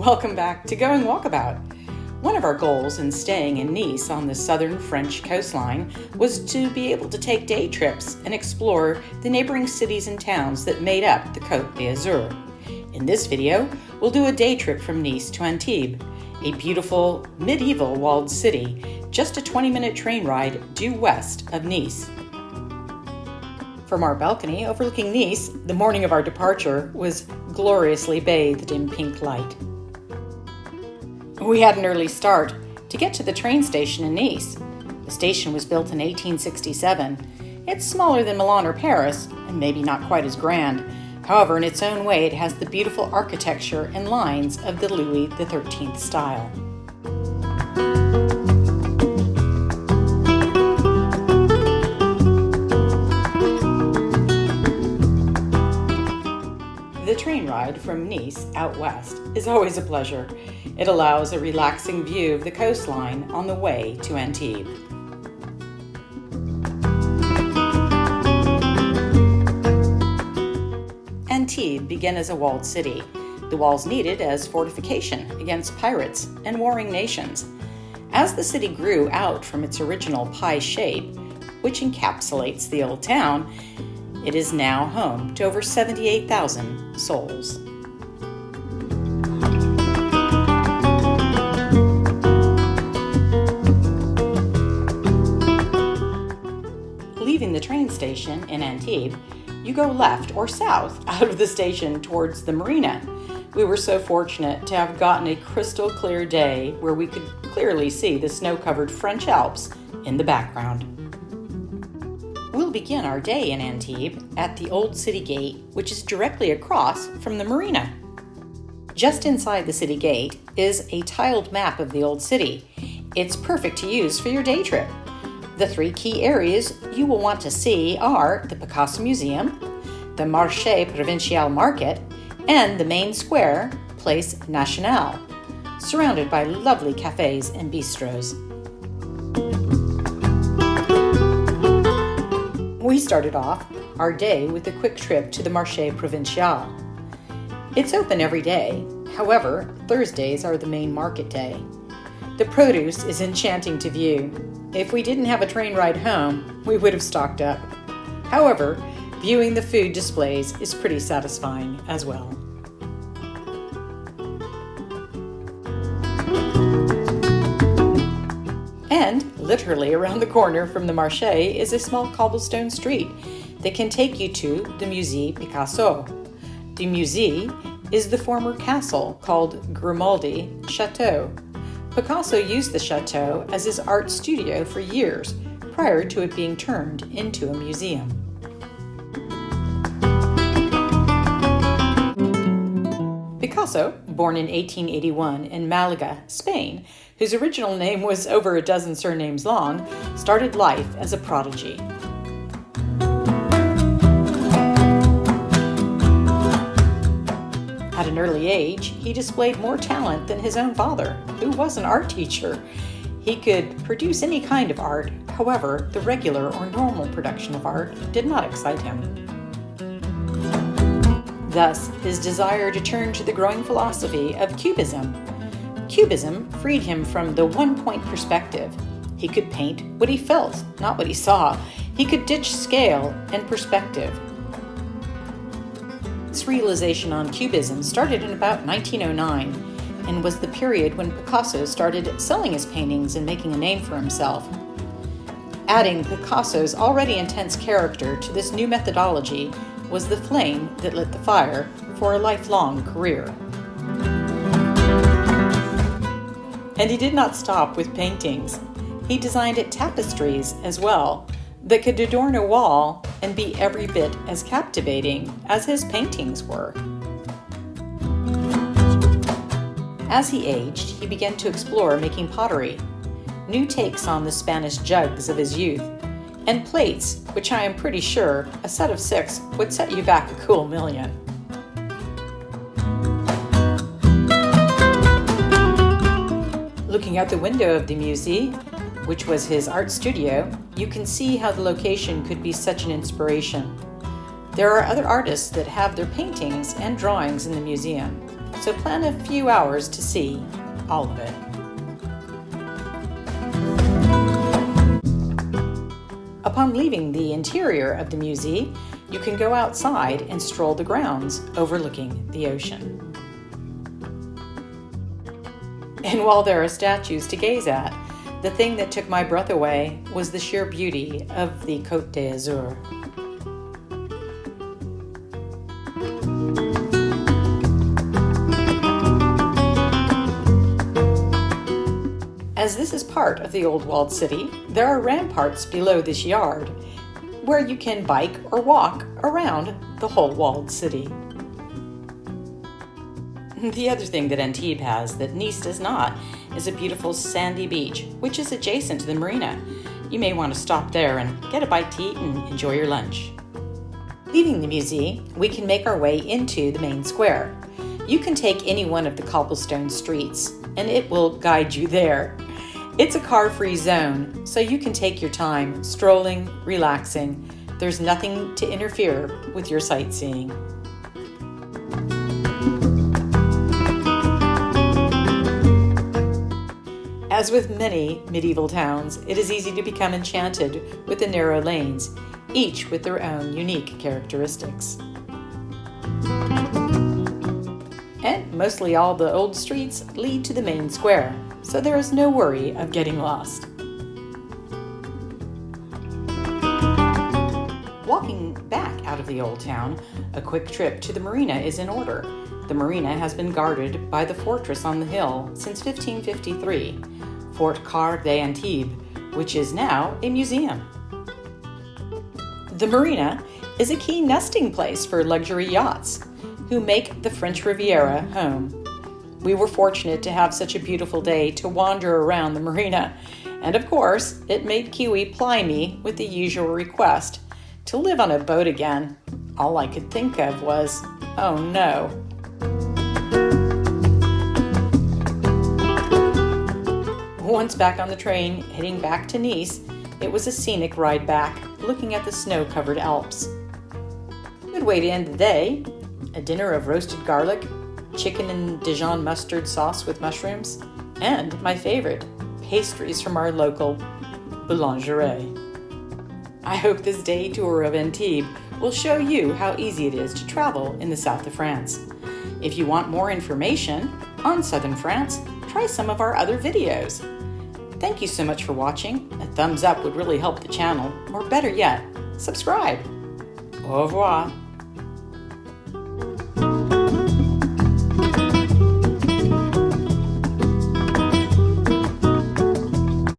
Welcome back to Going Walkabout. One of our goals in staying in Nice on the southern French coastline was to be able to take day trips and explore the neighboring cities and towns that made up the Côte d'Azur. In this video, we'll do a day trip from Nice to Antibes, a beautiful medieval walled city, just a 20-minute train ride due west of Nice. From our balcony overlooking Nice, the morning of our departure was gloriously bathed in pink light. We had an early start to get to the train station in Nice. The station was built in 1867. It's smaller than Milan or Paris, and maybe not quite as grand. However, in its own way, it has the beautiful architecture and lines of the Louis XIII style. The train ride from Nice out west is always a pleasure. It allows a relaxing view of the coastline on the way to Antibes. Antibes began as a walled city, the walls needed as fortification against pirates and warring nations. As the city grew out from its original pie shape, which encapsulates the old town, it is now home to over 78,000 souls. Leaving the train station in Antibes, you go left or south out of the station towards the marina. We were so fortunate to have gotten a crystal clear day where we could clearly see the snow-covered French Alps in the background. We'll begin our day in Antibes at the Old City Gate, which is directly across from the marina. Just inside the city gate is a tiled map of the Old City. It's perfect to use for your day trip. The three key areas you will want to see are the Picasso Museum, the Marche provincial market, and the main square, Place Nationale, surrounded by lovely cafes and bistros. We started off our day with a quick trip to the Marche provincial. It's open every day. However, Thursdays are the main market day. The produce is enchanting to view. If we didn't have a train ride home, we would have stocked up. However, viewing the food displays is pretty satisfying as well. And literally around the corner from the Marche is a small cobblestone street that can take you to the Musée Picasso. The Musée is the former castle called Grimaldi Chateau. Picasso used the chateau as his art studio for years prior to it being turned into a museum. Picasso, born in 1881 in Malaga, Spain, whose original name was over a dozen surnames long, started life as a prodigy. At an early age, he displayed more talent than his own father, who was an art teacher. He could produce any kind of art, however, the regular or normal production of art did not excite him. Thus, his desire to turn to the growing philosophy of Cubism. Cubism freed him from the one-point perspective. He could paint what he felt, not what he saw. He could ditch scale and perspective. This realization on Cubism started in about 1909 and was the period when Picasso started selling his paintings and making a name for himself. Adding Picasso's already intense character to this new methodology was the flame that lit the fire for a lifelong career. And he did not stop with paintings. He designed tapestries as well that could adorn a wall and be every bit as captivating as his paintings were. As he aged, he began to explore making pottery, new takes on the Spanish jugs of his youth, and plates, which I am pretty sure a set of 6 would set you back a cool $1,000,000. Looking out the window of the Musée, which was his art studio, you can see how the location could be such an inspiration. There are other artists that have their paintings and drawings in the museum. so plan a few hours to see all of it. Upon leaving the interior of the museum, you can go outside and stroll the grounds overlooking the ocean. And while there are statues to gaze at, the thing that took my breath away was the sheer beauty of the Côte d'Azur. As this is part of the old walled city, there are ramparts below this yard where you can bike or walk around the whole walled city. The other thing that Antibes has that Nice does not is a beautiful sandy beach, which is adjacent to the marina. You may want to stop there and get a bite to eat and enjoy your lunch. Leaving the museum, we can make our way into the main square. You can take any one of the cobblestone streets, and it will guide you there. It's a car-free zone, so you can take your time strolling, relaxing. There's nothing to interfere with your sightseeing. As with many medieval towns, it is easy to become enchanted with the narrow lanes, each with their own unique characteristics. And mostly all the old streets lead to the main square, so there is no worry of getting lost. Walking back out of the old town, a quick trip to the marina is in order. The marina has been guarded by the fortress on the hill since 1553, Fort Car d'Antibes, which is now a museum. The marina is a key nesting place for luxury yachts who make the French Riviera home. We were fortunate to have such a beautiful day to wander around the marina, and of course, it made Kiwi ply me with the usual request to live on a boat again. All I could think of was, oh no. Once back on the train, heading back to Nice, it was a scenic ride back, looking at the snow-covered Alps. Good way to end the day. A dinner of roasted garlic, chicken and Dijon mustard sauce with mushrooms, and my favorite, pastries from our local boulangerie. I hope this day tour of Antibes will show you how easy it is to travel in the south of France. If you want more information on southern France, try some of our other videos. Thank you so much for watching. A thumbs up would really help the channel, or better yet, subscribe. Au revoir.